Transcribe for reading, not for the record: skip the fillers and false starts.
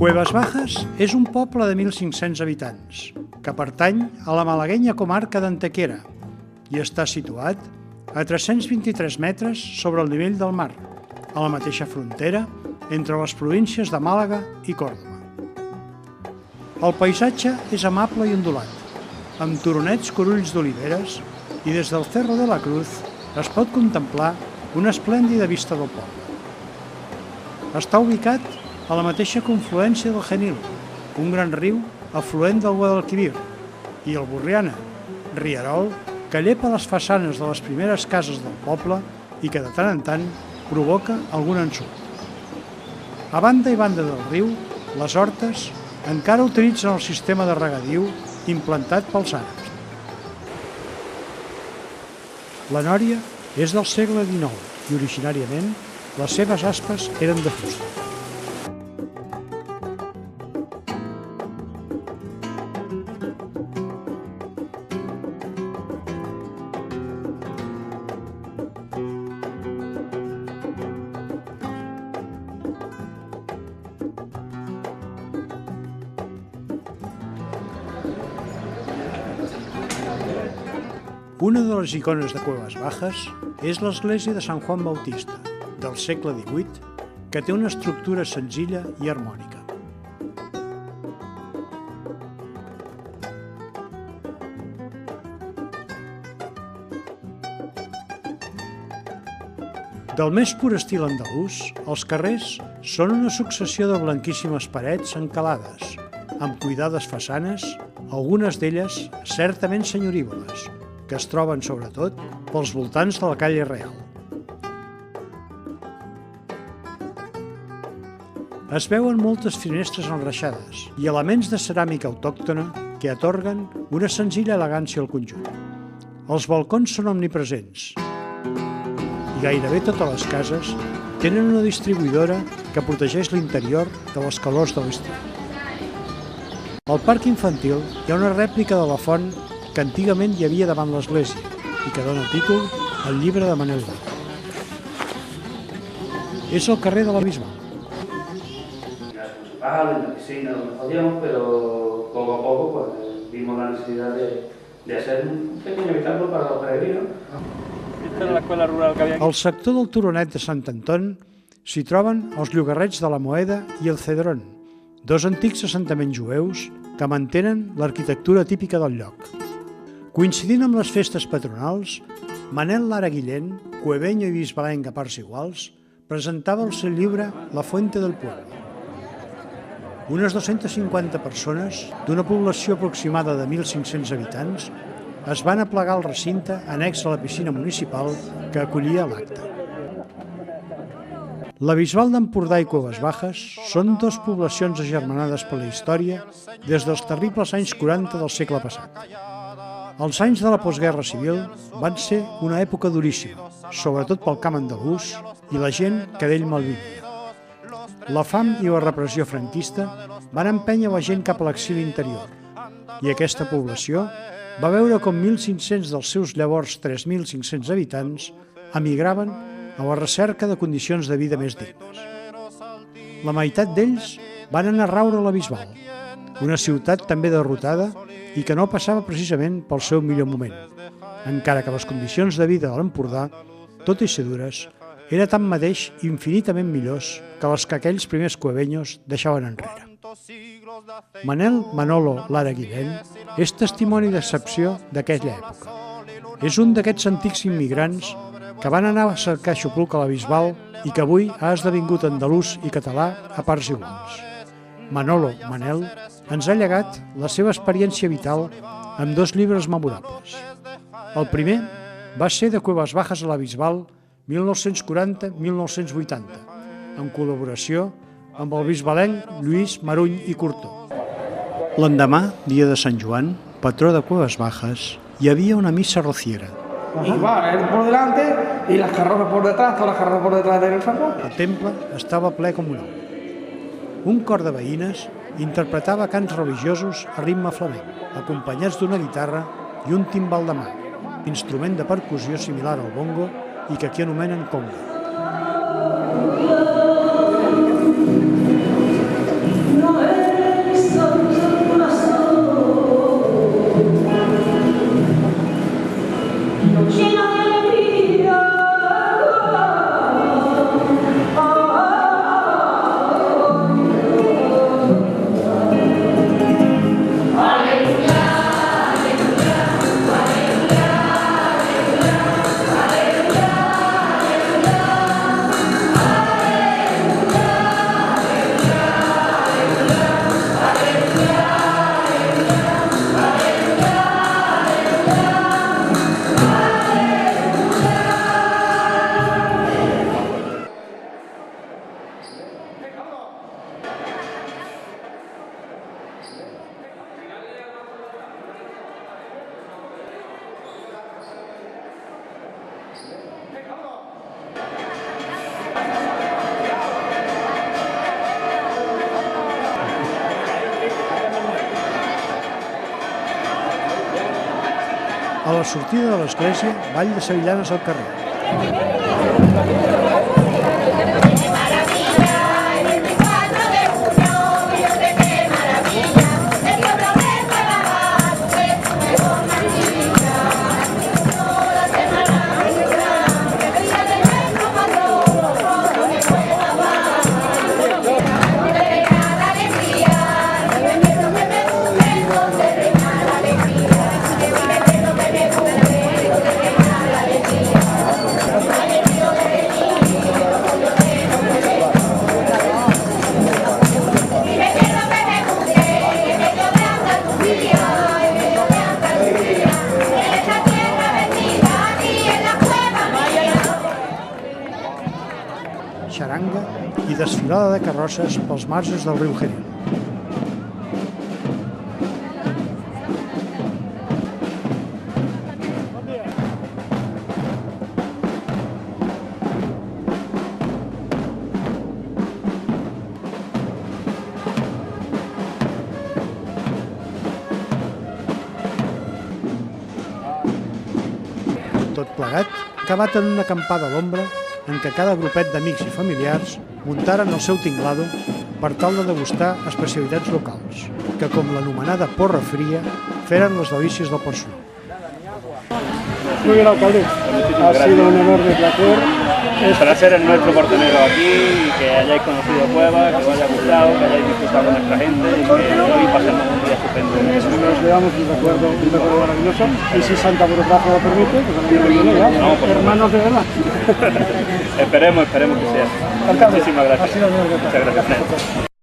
Cuevas Bajas és un poble de 1.500 habitants que pertany a la malaguenya comarca d'Antequera i està situat a 323 metres sobre el nivell del mar, a la mateixa frontera entre les províncies de Màlaga i Còrdova. El paisatge és amable i ondulat, amb turonets corulls d'oliveres i des del Cerro de la Cruz es pot contemplar una esplèndida vista del poble. Està ubicat a la mateixa confluència del Genil, un gran riu afluent del Guadalquivir, i el Borriana, rierol que llepa les façanes de les primeres cases del poble i que de tant en tant provoca algun ensurt. A banda i banda del riu, les hortes encara utilitzen el sistema de regadiu implantat pels àrabs. La nòria és del segle XIX i originàriament les seves aspes eren de fusta. Una de les icones de Cuevas Bajas és l'església de Sant Juan Bautista, del segle XVIII, que té una estructura senzilla i harmònica. Del més pur estil andalús, els carrers són una successió de blanquíssimes parets encalades, amb cuidades façanes, algunes d'elles certament senyorívoles, que es troben sobretot pels voltants de la Calle Real. Es veuen moltes finestres enreixades i elements de ceràmica autòctona que atorguen una senzilla elegància al conjunt. Els balcons són omnipresents i gairebé totes les cases tenen una distribuïdora que protegeix l'interior de les calors de l'estiu. Al parc infantil hi ha una rèplica de la font que antigament hi havia davant l'església i que dona títol al llibre de Manel Vara. És el carrer de la Bisbal. En la piscina donde podíamos, pero poco a poco pues, vimos la necesidad de hacer un pequeño habitáculo para los peregrinos. Esta era la escuela rural que había aquí. Al sector del Turonet de Sant Anton s'hi troben els llogarrets de la Moeda i el Cedrón, dos antics assentaments jueus que mantenen l'arquitectura típica del lloc. Coincidint amb les festes patronals, Manel Lara Guillén, cueveño i bisbalenc a parts iguals, presentava el seu llibre La Fuente del Pueblo. Unes 250 persones, d'una població aproximada de 1.500 habitants, es van aplegar al recinte annex a la piscina municipal que acollia l'acte. La Bisbal d'Empordà i Cuevas Bajas són dues poblacions agermanades per la història des dels terribles anys 40 del segle passat. Els anys de la postguerra civil van ser una època duríssima, sobretot pel camp andalús i la gent que d'ell malvivia. La fam i la repressió franquista van empènyer la gent cap a l'exili interior i aquesta població va veure com 1.500 dels seus llavors 3.500 habitants emigraven a la recerca de condicions de vida més dignes. La meitat d'ells van anar a raure a la Bisbal, una ciutat també derrotada i que no passava precisament pel seu millor moment, encara que les condicions de vida de l'Empordà, tot i ser dures, era tanmateix infinitament millors que les que aquells primers cueveños deixaven enrere. Manel Manolo Lara Guillén és testimoni d'excepció d'aquella època. És un d'aquests antics immigrants que van anar a cercar xupluc a la Bisbal i que avui ha esdevingut andalús i català a parts iguals. Manel, ens ha llegat la seva experiència vital amb dos llibres memorables. El primer va ser de Cuevas Bajas a la Bisbal 1940-1980, en col·laboració amb el bisbalenc Lluís Maruny i Curtó. L'endemà, dia de Sant Joan, patró de Cuevas Bajas, hi havia una missa rociera. Y va él por delante y las carrozas por detrás, todas las carrozas por detrás del San El temple estava ple com un ou. Un cor de veïnes interpretava cants religiosos a ritme flamenc, acompanyats d'una guitarra i un timbal de mà, instrument de percussió similar al bongo i que aquí anomenen conga. A la sortida de l'església, ball de sevillanes al carrer. Xaranga i desfilada de carrosses pels marges del riu Jerez. Tot plegat, acabat en una acampada a l'ombra en què cada grupet d'amics i familiars muntaren el seu tinglado per tal de degustar especialitats locals, que com l'anomenada porra fria, feren les delícies del personal. Muy bien, alcalde. Ha sido un enorme placer. El placer es nuestro por teneros aquí y que hayáis conocido Cuevas, que os haya gustado, que hayáis disfrutado con nuestra gente y que hoy pasemos un día estupendo. Nos llevamos un recuerdo maravilloso. Y si Santa Burocracia lo permite, pues también ya. No, hermanos de verdad. esperemos que sea. Alcalde, Muchísimas gracias. ha sido un honor. Muchas gracias.